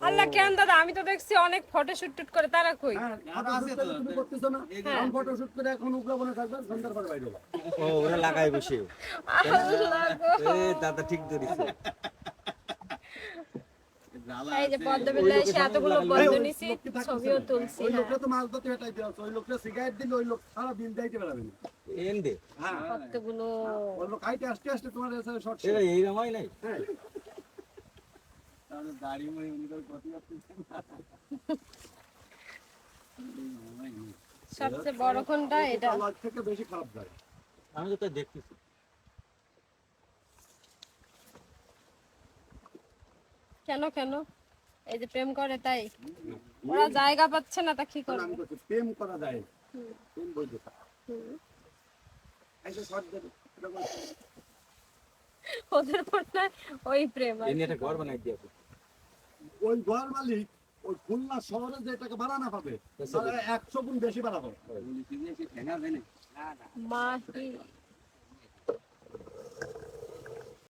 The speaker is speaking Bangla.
আল্লাহ কেন দাদা, আমি তো দেখছি অনেক ফটো শুট করে, তারা কই? তুমি করতেছো না? এখন ফটো শুট করে এখন উপলবনে থাকবে, সন্ধ্যার পর বাইরে হলো। ও ওরা লাগায় বসে। আল্লাহ গো। এ দাদা ঠিক ধরেছে। এই যে পদ্মবিলে এসে এতগুলো বন্ধ নিছি, ছবিও তুলছি। ওই হ্যাঁ, লোকটা তো মাছ ধরতে হেঁটাই দেওয়া, ওই লোকটা সিগারেট দিলে ওই লোক সারা দিন যাইতে পারবে না। এন দে। হ্যাঁ, কতগুলো। ওই লোক খাইতে আসতে আসতে তোমার এসে শর্ট এরা এই রমাই নাই। হ্যাঁ, তাহলে দাড়ি মুড়ি উনি করে কত করতেছেন। সবচেয়ে বড় কোনটা? এটা লজ থেকে বেশি খারাপ যায়। আমি তো তাই দেখতেছি। কেন কেন? এই যে প্রেম করে তাই? ওরা জায়গা পাচ্ছে না, তা কি তাহলে করবে? আমি বলছি, প্রেম করা যায় না। প্রেম বলতে থাকে। এই যে শর্ট দেবে, এটা বলছে। ওদের মনে হয় ওই প্রেম আর এই নিয়ে কি। একটা ঘর বানাই দিয়ে আপনি। ওই ঘর মালিক ওই খুলনা শহরে যে টাকা ভাড়া না পাবে তাহলে 100 গুণ বেশি ভাড়া পাবে। মাহি